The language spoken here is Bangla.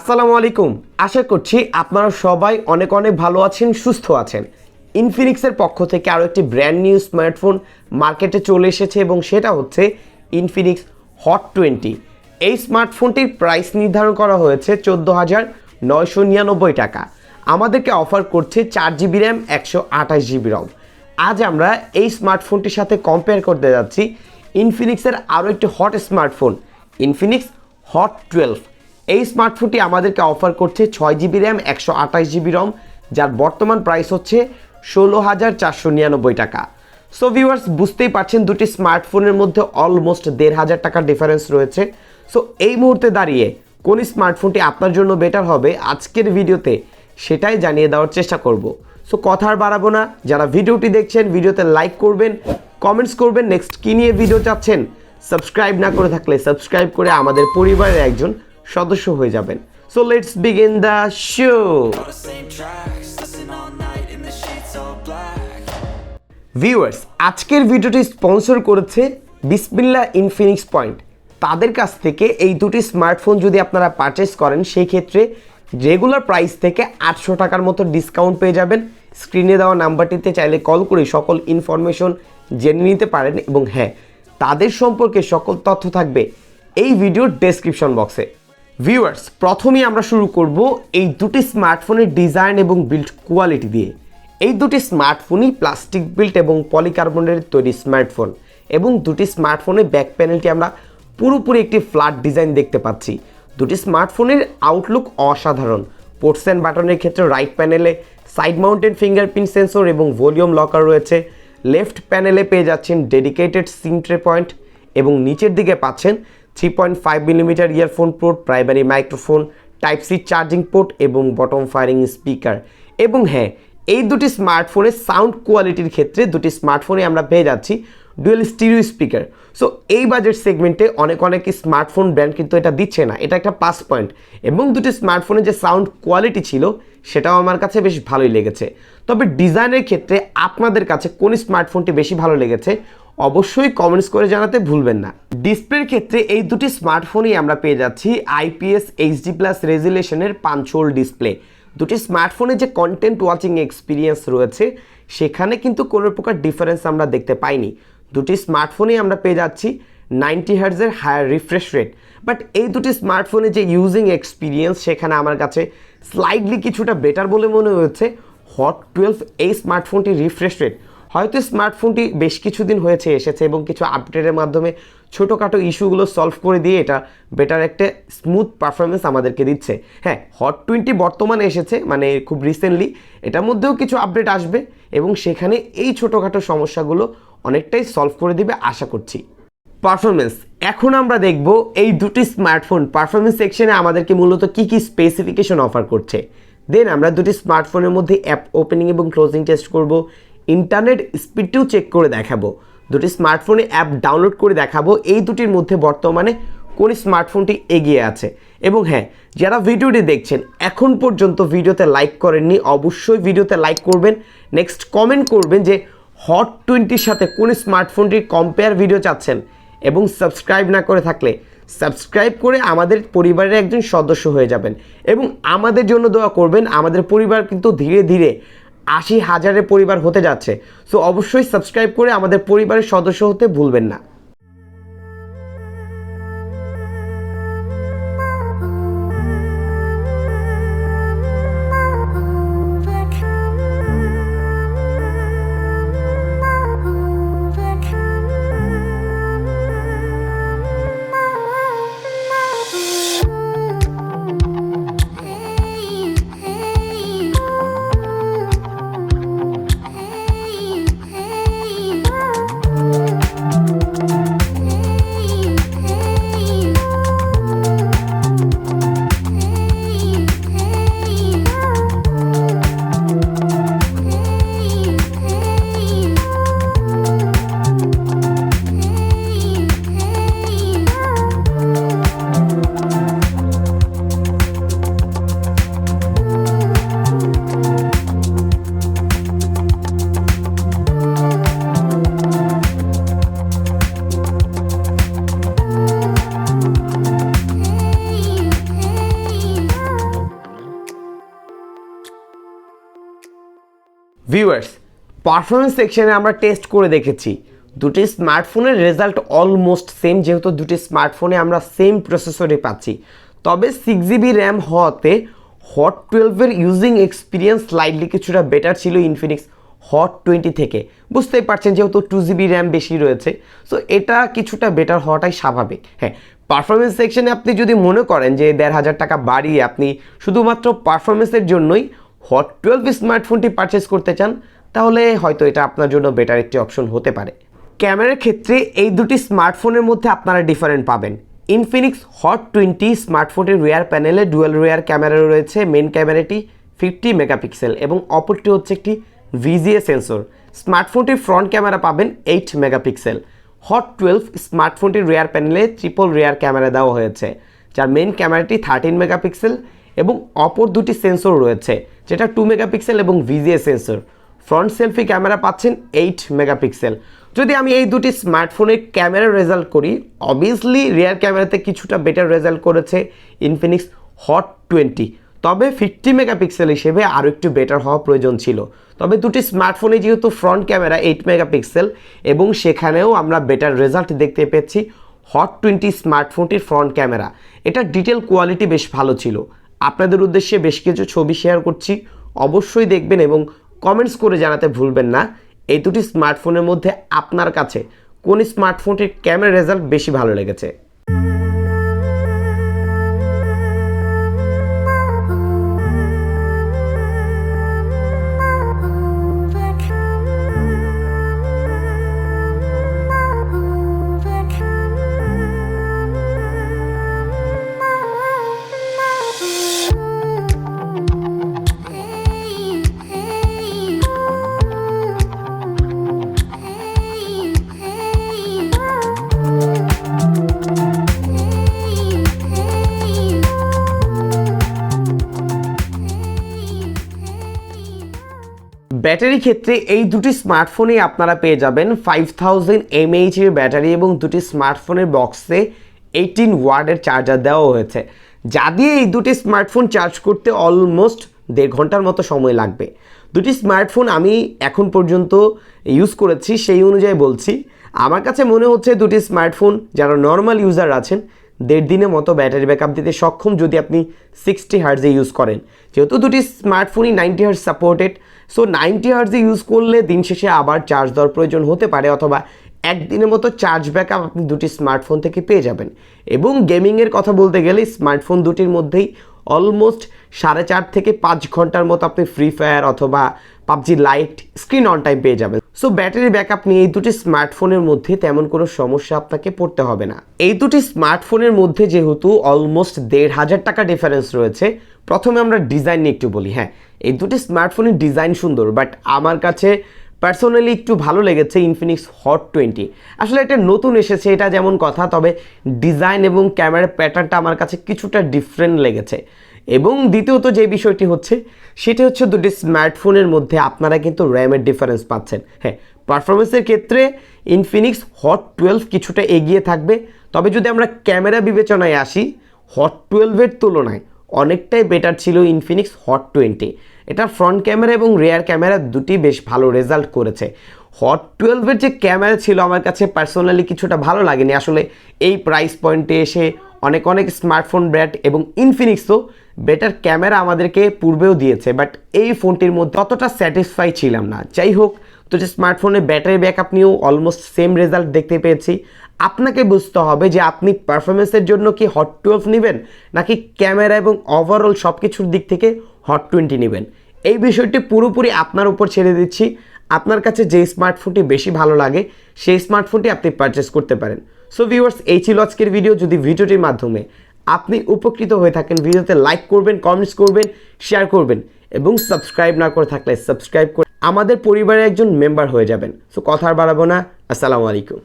আসসালামু আলাইকুম। আশা করছি আপনারা সবাই অনেক ভালো আছেন, সুস্থ আছেন। ইনফিনিক্সের পক্ষ থেকে আরও একটি ব্র্যান্ড নিউ স্মার্টফোন মার্কেটে চলে এসেছে এবং সেটা হচ্ছে ইনফিনিক্স হট 20। এই স্মার্টফোনটির প্রাইস নির্ধারণ করা হয়েছে 14,999 টাকা। আমাদেরকে অফার করছে 4GB র্যাম 128GB রম। আজ আমরা এই স্মার্টফোনটির সাথে কম্পেয়ার করতে যাচ্ছি ইনফিনিক্সের আরও একটি হট স্মার্টফোন ইনফিনিক্স হট 12। এই স্মার্টফোনটি আমাদেরকে অফার করছে 6GB র্যাম 128GB রম, যার বর্তমান প্রাইস হচ্ছে 16,499 টাকা। সো ভিউয়ার্স, বুঝতেই পারছেন দুটি স্মার্টফোনের মধ্যে অলমোস্ট 1,500 টাকার ডিফারেন্স রয়েছে। সো এই মুহূর্তে দাঁড়িয়ে কোন স্মার্টফোনটি আপনার জন্য বেটার হবে আজকের ভিডিওতে সেটাই জানিয়ে দেওয়ার চেষ্টা করব। সো কথা আর বাড়াবো না, যারা ভিডিওটি দেখছেন ভিডিওতে লাইক করবেন, কমেন্টস করবেন নেক্সট কী নিয়ে ভিডিও চাচ্ছেন। সাবস্ক্রাইব না করে থাকলে সাবস্ক্রাইব করে আমাদের পরিবারের একজন সদস্য হয়ে যাবেন। So let's begin the show. Viewers, আজকের ভিডিওটি স্পন্সর করেছে বিসমিল্লাহ ইনফিনিক্স পয়েন্ট। তাদের কাছ থেকে এই দুটি স্মার্টফোন যদি আপনারা পারচেস করেন সেই ক্ষেত্রে রেগুলার প্রাইস থেকে 800 টাকার মতো ডিসকাউন্ট পেয়ে যাবেন। স্ক্রিনে দেওয়া নাম্বারটিতে চাইলে কল করে সকল ইনফরমেশন জেনে নিতে পারেন এবং হ্যাঁ, তাদের সম্পর্কে সকল তথ্য থাকবে এই ভিডিওর ডেসক্রিপশন বক্সে। ভিউয়ার্স, প্রথমেই আমরা শুরু করব এই দুটি স্মার্টফোনের ডিজাইন এবং বিল্ড কোয়ালিটি দিয়ে। এই দুটি স্মার্টফোনই প্লাস্টিক বিল্ড এবং পলিকার্বনের তৈরি স্মার্টফোন এবং দুটি স্মার্টফোনের ব্যাক প্যানেলটি আমরা পুরোপুরি একটি ফ্ল্যাট ডিজাইন দেখতে পাচ্ছি। দুটি স্মার্টফোনের আউটলুক অসাধারণ। পোর্টস অ্যান্ড বাটনের ক্ষেত্রে রাইট প্যানেলে সাইড মাউন্টেড ফিঙ্গারপ্রিন্ট সেন্সর এবং ভলিউম লকার রয়েছে। লেফট প্যানেলে পেয়ে যাচ্ছেন ডেডিকেটেড সিম ট্রে পয়েন্ট এবং নিচের দিকে পাচ্ছেন 3.5mm earphone port, primary microphone, type C charging port এবং বটম ফায়ারিং স্পিকার। এবং হ্যাঁ, এই দুটি স্মার্টফোনের সাউন্ড কোয়ালিটির ক্ষেত্রে দুটি স্মার্টফোনে আমরা পেয়ে যাচ্ছি ডুয়েল স্টিরিও স্পিকার। সো এই বাজেট সেগমেন্টে অনেক স্মার্টফোন ব্র্যান্ড কিন্তু এটা দিচ্ছে না, এটা একটা প্লাস পয়েন্ট। এবং দুটি স্মার্টফোনের যে সাউন্ড কোয়ালিটি ছিল সেটাও আমার কাছে বেশ ভালোই লেগেছে। তবে ডিজাইনের ক্ষেত্রে আপনাদের কাছে কোন স্মার্টফোনটি বেশি ভালো লেগেছে অবশ্যই কমেন্টস করে জানাতে ভুলবেন না। ডিসপ্লের ক্ষেত্রে এই দুটি স্মার্টফোনই আমরা পেয়ে যাচ্ছি IPS HD+ রেজুলেশনের পাঞ্চোল ডিসপ্লে। দুটি স্মার্টফোনে যে কন্টেন্ট ওয়াচিং এক্সপিরিয়েন্স রয়েছে সেখানে কিন্তু কোনো প্রকার ডিফারেন্স আমরা দেখতে পাইনি। দুটি স্মার্টফোনেই আমরা পেয়ে যাচ্ছি 90 হার্টজের হায়ার রিফ্রেশ রেট। বাট এই দুটি স্মার্টফোনে যে ইউজিং এক্সপিরিয়েন্স সেখানে আমার কাছে স্লাইডলি কিছুটা বেটার বলে মনে হয়েছে হট 12 এই স্মার্টফোনটির রিফ্রেশ রেট। হয়তো স্মার্টফোনটি বেশ কিছুদিন হয়েছে এসেছে এবং কিছু আপডেটের মাধ্যমে ছোটোখাটো ইস্যুগুলো সলভ করে দিয়ে এটা বেটার একটা স্মুথ পারফরমেন্স আমাদেরকে দিচ্ছে। হ্যাঁ, হট 20 বর্তমানে এসেছে, মানে খুব রিসেন্টলি, এটার মধ্যেও কিছু আপডেট আসবে এবং সেখানে এই ছোটোখাটো সমস্যাগুলো অনেকটাই সলভ করে দিবে আশা করছি। পারফরমেন্স, এখন আমরা দেখব এই দুটি স্মার্টফোন পারফরমেন্স সেকশনে আমাদেরকে মূলত কী স্পেসিফিকেশন অফার করছে। দেন আমরা দুটি স্মার্টফোনের মধ্যে অ্যাপ ওপেনিং এবং ক্লোজিং টেস্ট করব, ইন্টারনেট স্পিডটিও চেক করে দেখাবো, দুটি স্মার্টফোনে অ্যাপ ডাউনলোড করে দেখাবো এই দুটির মধ্যে বর্তমানে কোন স্মার্টফোনটি এগিয়ে আছে। এবং হ্যাঁ, যারা ভিডিওটি দেখছেন এখন পর্যন্ত ভিডিওতে লাইক করেননি অবশ্যই ভিডিওতে লাইক করবেন, নেক্সট কমেন্ট করবেন যে হট 20-র সাথে কোন স্মার্টফোনটির কম্পেয়ার ভিডিও চাচ্ছেন এবং সাবস্ক্রাইব না করে থাকলে সাবস্ক্রাইব করে আমাদের পরিবারের একজন সদস্য হয়ে যাবেন এবং আমাদের জন্য দোয়া করবেন। আমাদের পরিবার কিন্তু ধীরে ধীরে 80,000-এর পরিবার হতে যাচ্ছে। সো অবশ্যই সাবস্ক্রাইব করে আমাদের পরিবারের সদস্য হতে ভুলবেন না। ভিউয়ার্স, পারফরমেন্স সেকশনে আমরা টেস্ট করে দেখেছি দুটি স্মার্টফোনের রেজাল্ট অলমোস্ট সেম, যেহেতু দুটি স্মার্টফোনে আমরা সেম প্রসেসরে পাচ্ছি। তবে 6GB র্যাম হওয়াতে হট 12-এর ইউজিং এক্সপিরিয়েন্স স্লাইডলি কিছুটা বেটার ছিল ইনফিনিক্স হট 20 থেকে। বুঝতেই পারছেন যেহেতু 2GB র্যাম বেশি রয়েছে, সো এটা কিছুটা বেটার হওয়াটাই স্বাভাবিক। হ্যাঁ, পারফরমেন্স সেকশনে আপনি যদি মনে করেন যে 1500 টাকা বাড়িয়ে আপনি শুধুমাত্র পারফরমেন্সের জন্যই হট 12 স্মার্টফোনটি পারচেস করতে চান, তাহলে হয়তো এটা আপনার জন্য বেটার একটি অপশন হতে পারে। ক্যামেরার ক্ষেত্রে এই দুটি স্মার্টফোনের মধ্যে আপনারা ডিফারেন্ট পাবেন। ইনফিনিক্স হট 20 স্মার্টফোনটির রিয়ার প্যানেলে ডুয়াল রিয়ার ক্যামেরা রয়েছে। মেন ক্যামেরাটি 50 মেগাপিক্সেল এবং অপরটি হচ্ছে একটি ভিজিএ সেন্সর। স্মার্টফোনটির ফ্রন্ট ক্যামেরা পাবেন 8 মেগাপিক্সেল। হট 12 স্মার্টফোনটির রিয়ার প্যানেলে ট্রিপল রিয়ার ক্যামেরা দেওয়া হয়েছে, যার মেন ক্যামেরাটি 13 মেগাপিক্সেল এবং অপর দুটি সেন্সর রয়েছে, যেটা 2 মেগাপিক্সেল এবং VGA sensor. Front selfie camera পাচ্ছেন 8 মেগাপিক্সেল। যদি আমি এই দুটি স্মার্টফোনের ক্যামেরা রেজাল্ট করি, অবভিয়াসলি রিয়ার ক্যামেরাতে কিছুটা বেটার রেজাল্ট করেছে ইনফিনিক্স হট 20, তবে 50 মেগাপিক্সেল হিসেবে আরও একটু বেটার হওয়া প্রয়োজন ছিল। তবে দুটি স্মার্টফোনে যেহেতু ফ্রন্ট ক্যামেরা 8 মেগাপিক্সেল এবং সেখানেও আমরা বেটার রেজাল্ট দেখতে পেয়েছি হট 20 স্মার্টফোনটির ফ্রন্ট ক্যামেরা, এটা ডিটেল কোয়ালিটি বেশ ভালো ছিল। আপনাদের উদ্দেশ্যে বেশ কিছু ছবি শেয়ার করছি, অবশ্যই দেখবেন এবং কমেন্টস করে জানাতে ভুলবেন না এই দুটি স্মার্টফোনের মধ্যে আপনার কাছে কোন স্মার্টফোনটির ক্যামেরা রেজাল্ট বেশি ভালো লেগেছে। ব্যাটারি ক্ষেত্রে এই দুটি স্মার্টফোনেই আপনারা পেয়ে যাবেন 5000 mAh এর ব্যাটারি এবং দুটি স্মার্টফোনের বক্সে 18 ওয়াটের চার্জার দেওয়া হয়েছে, যা দিয়ে এই দুটি স্মার্টফোন চার্জ করতে অলমোস্ট 1.5 ঘন্টার মতো সময় লাগবে। দুটি স্মার্টফোন আমি এখন পর্যন্ত ইউজ করেছি, সেই অনুযায়ী বলছি আমার কাছে মনে হচ্ছে দুটি স্মার্টফোন যারা নর্মাল ইউজার আছেন 1.5 দিনের মতো ব্যাটারি ব্যাকআপ দিতে সক্ষম যদি আপনি 60 হার্টজে ইউজ করেন। যেহেতু দুটি স্মার্টফোনই 90 হার্টজ সাপোর্টেড, সো 90 হার্টজে ইউজ করলে দিন শেষে আবার চার্জ দেওয়ার প্রয়োজন হতে পারে, অথবা একদিনের মতো চার্জ ব্যাকআপ আপনি দুটি স্মার্টফোন থেকে পেয়ে যাবেন। এবং গেমিংয়ের কথা বলতে গেলে স্মার্টফোন দুটির মধ্যেই অলমোস্ট 4.5 থেকে 5 ঘন্টার মতো আপনি ফ্রি ফায়ার অথবা PUBG light screen on time পেয়ে যাবেন। সো ব্যাটারি ব্যাকআপ নিয়ে এই দুটি স্মার্টফোনের মধ্যে তেমন কোনো সমস্যা আপনাকে পড়তে হবে না। এই দুটি স্মার্টফোনের মধ্যে যেহেতু অলমোস্ট 1500 টাকা ডিফারেন্স রয়েছে, প্রথমে আমরা ডিজাইন নিয়ে একটু বলি। হ্যাঁ, এই দুটি স্মার্টফোনের ডিজাইন সুন্দর, বাট আমার কাছে পার্সোনালি একটু ভালো লেগেছে ইনফিনিক্স হট 20। আসলে এটা নতুন এসেছে এটা যেমন কথা, তবে ডিজাইন এবং ক্যামেরার প্যাটার্নটা আমার কাছে কিছুটা ডিফারেন্ট লেগেছে। এবং দ্বিতীয়ত যে বিষয়টি হচ্ছে সেটা হচ্ছে দুটি স্মার্টফোনের মধ্যে আপনারা কিন্তু র্যামের ডিফারেন্স পাচ্ছেন। হ্যাঁ, পারফরমেন্সের ক্ষেত্রে ইনফিনিক্স হট 12 কিছুটা এগিয়ে থাকবে, তবে যদি আমরা ক্যামেরা বিবেচনায় আসি হট 12-এর তুলনায় অনেকটাই বেটার ছিল ইনফিনিক্স হট 20। এটা ফ্রন্ট ক্যামেরা এবং রিয়ার ক্যামেরা দুটি বেশ ভালো রেজাল্ট করেছে। হট 12-এর যে ক্যামেরা ছিল আমার কাছে পার্সোনালি কিছুটা ভালো লাগেনি। আসলে এই প্রাইস পয়েন্টে এসে অনেক স্মার্টফোন ব্র্যান্ড এবং ইনফিনিক্সও বেটার ক্যামেরা আমাদেরকে পূর্বেও দিয়েছে, বাট এই ফোনটির মধ্যে ততটা স্যাটিসফাই ছিলাম না। যাই হোক, তো যে স্মার্টফোনের ব্যাটারি ব্যাকআপ নিয়েও অলমোস্ট সেম রেজাল্ট দেখতে পেয়েছি। আপনাকে বুঝতে হবে যে আপনি পারফরমেন্সের জন্য কি হট 12 নেবেন নাকি ক্যামেরা এবং ওভারঅল সব কিছুর দিক থেকে হট 20 নেবেন। এই বিষয়টি পুরোপুরি আপনার উপর ছেড়ে দিচ্ছি। আপনার কাছে যে স্মার্টফোনটি বেশি ভালো লাগে সেই স্মার্টফোনটি আপনি পারচেস করতে পারেন। সো ভিউয়ার্স, এই ছিল আজকের ভিডিও। যদি ভিডিওটির মাধ্যমে আপনি উপকৃত হয়ে থাকেন, ভিডিওতে লাইক করবেন, কমেন্টস করবেন, শেয়ার করবেন এবং সাবস্ক্রাইব না করে থাকলে সাবস্ক্রাইব করে আমাদের পরিবারের একজন মেম্বার হয়ে যাবেন। সো কথা আর বাড়াবো না, আসসালামু আলাইকুম।